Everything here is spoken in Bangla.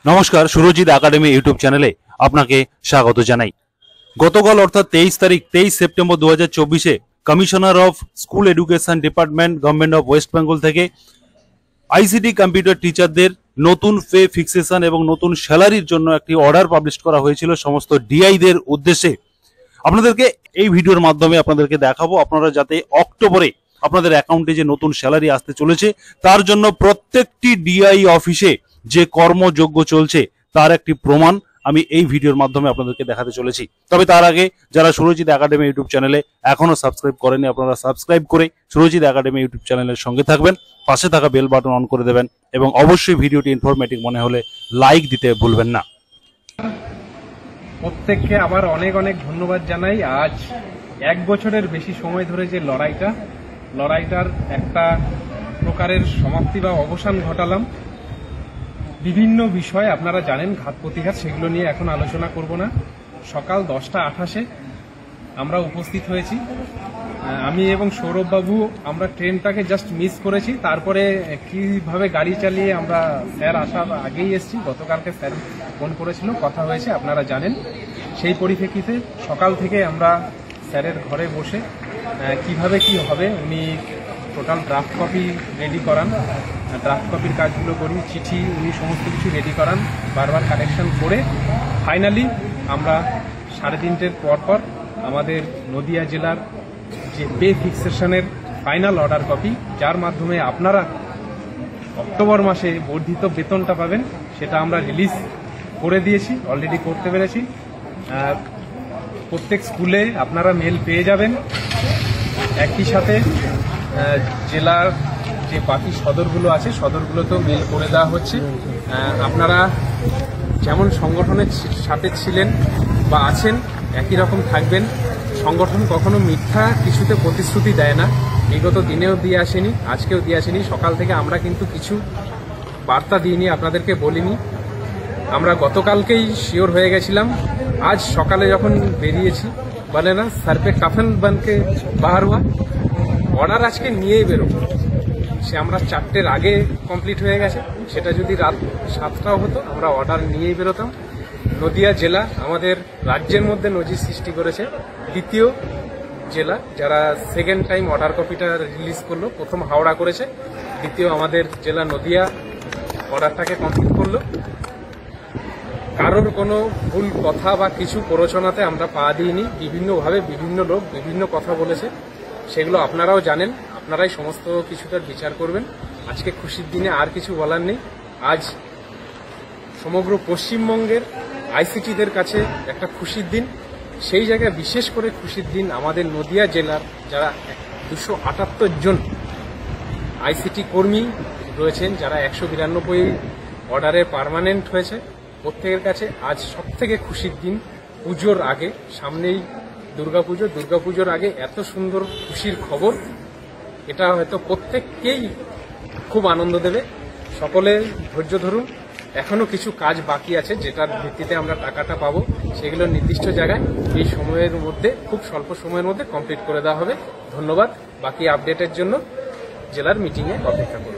নমস্কার, সুরজিৎ একাডেমি ইউটিউব চ্যানেলে আপনাকে স্বাগত জানাই। গতকাল অর্থাৎ 23 সেপ্টেম্বর 2024-এ commissioner of school education department government of West Bengal থেকে আইসিটি কম্পিউটার টিচারদের নতুন পে ফিক্সেশন এবং নতুন স্যালারির জন্য একটি অর্ডার পাবলিশ করা হয়েছিল সমস্ত ডিআইদের উদ্দেশ্যে। আপনাদেরকে এই ভিডিওর মাধ্যমে আপনাদেরকে দেখাবো আপনারা যাতে অক্টোবরে আপনাদের অ্যাকাউন্টে যে নতুন স্যালারি আসতে চলেছে তার জন্য প্রত্যেকটি ডিআই অফিসে যে কর্মযোগ্য চলছে তার একটি প্রমাণ আমি এই ভিডিওর মাধ্যমে আপনাদেরকে দেখাতে চলেছি। তবে তার আগে যারা সুরজিৎ একাডেমি ইউটিউব চ্যানেলে এখনো সাবস্ক্রাইব করেনি আপনারা সাবস্ক্রাইব করে সুরজিৎ একাডেমি ইউটিউব চ্যানেলের সঙ্গে থাকবেন, পাশে থাকা বেল বাটন অন করে দেবেন এবং অবশ্যই ভিডিওটি ইনফরমেটিভ মনে হলে লাইক দিতে ভুলবেন না। প্রত্যেককে আবার অনেক অনেক ধন্যবাদ জানাই। আজ 1 বছরের বেশি সময় ধরে যে লড়াইটার একটা প্রকারের সমাপ্তি বা অবসান ঘটালাম। বিভিন্ন বিষয় আপনারা জানেন, ঘাত প্রতিঘাত, সেগুলো নিয়ে এখন আলোচনা করব না। সকাল 10:28-এ আমরা উপস্থিত হয়েছি। আমি এবং সৌরভ বাবু আমরা ট্রেনটাকে জাস্ট মিস করেছি। তারপরে কিভাবে গাড়ি চালিয়ে আমরা স্যার আসার আগেই এসেছি। গতকালকে স্যার ফোন করেছিল, কথা হয়েছে, আপনারা জানেন। সেই পরিপ্রেক্ষিতে সকাল থেকে আমরা স্যারের ঘরে বসে কিভাবে কি হবে উনি টোটাল ড্রাফট কপি রেডি করান, ড্রাফট কপির কাজগুলো করি, চিঠি উনি সমস্ত কিছু রেডি করান, বারবার কালেকশন করে ফাইনালি আমরা 3:30-এর পর আমাদের নদিয়া জেলার যে পে ফিক্সেশনের ফাইনাল অর্ডার কপি, যার মাধ্যমে আপনারা অক্টোবর মাসে বর্ধিত বেতনটা পাবেন, সেটা আমরা রিলিজ করে দিয়েছি, অলরেডি করতে পেরেছি। প্রত্যেক স্কুলে আপনারা মেল পেয়ে যাবেন। একই সাথে জেলার যে বাকি সদরগুলো আছে সদরগুলোতেও মেল করে দেওয়া হচ্ছে। আপনারা যেমন সংগঠনের সাথে ছিলেন বা আছেন একই রকম থাকবেন। সংগঠন কখনো মিথ্যা কিছুতে প্রতিশ্রুতি দেয় না। বিগত দিনেও দিয়ে আসেনি, আজকেও দিয়ে আসেনি। সকাল থেকে আমরা কিন্তু কিছু বার্তা দিইনি, আপনাদেরকে বলিনি। আমরা গতকালকেই শিওর হয়ে গেছিলাম। আজ সকালে যখন বেরিয়েছি বলে না সর পে কাফন বানকে বাহার হওয়া, অর্ডার আজকে নিয়েই বেরোবো। সে আমরা 4টের আগে কমপ্লিট হয়ে গেছে, সেটা যদি রাত 7টাও হতো আমরা অর্ডার নিয়েই বেরোতাম। নদিয়া জেলা আমাদের রাজ্যের মধ্যে নজির সৃষ্টি করেছে, দ্বিতীয় জেলা যারা সেকেন্ড টাইম অর্ডার কপিটা রিলিজ করলো। প্রথম হাওড়া করেছে, দ্বিতীয় আমাদের জেলা নদিয়া অর্ডারটাকে কমপ্লিট করলো। কারোর কোনো ভুল কথা বা কিছু প্ররোচনাতে আমরা পা দিইনি। বিভিন্নভাবে বিভিন্ন লোক বিভিন্ন কথা বলেছে, সেগুলো আপনারাও জানেন, আপনারাই সমস্ত কিছুটার বিচার করবেন। আজকে খুশির দিনে আর কিছু বলার নেই। আজ সমগ্র পশ্চিমবঙ্গের আইসিটিদের কাছে একটা খুশির দিন। সেই জায়গায় বিশেষ করে খুশির দিন আমাদের নদিয়া জেলার যারা 278 জন আইসিটি কর্মী রয়েছেন, যারা 192 অর্ডারে পার্মানেন্ট হয়েছে, প্রত্যেকের কাছে আজ সবথেকে খুশির দিন। পুজোর আগে, সামনেই দুর্গাপুজো, দুর্গাপুজোর আগে এত সুন্দর খুশির খবর, এটা হয়তো প্রত্যেককেই খুব আনন্দ দেবে। সকলে ধৈর্য ধরুন, এখনো কিছু কাজ বাকি আছে যেটার ভিত্তিতে আমরা টাকাটা পাবো। সেগুলো নির্দিষ্ট জায়গায় এই সময়ের মধ্যে, খুব স্বল্প সময়ের মধ্যে কমপ্লিট করে দেওয়া হবে। ধন্যবাদ। বাকি আপডেটের জন্য জেলার মিটিংয়ে অপেক্ষা করুন।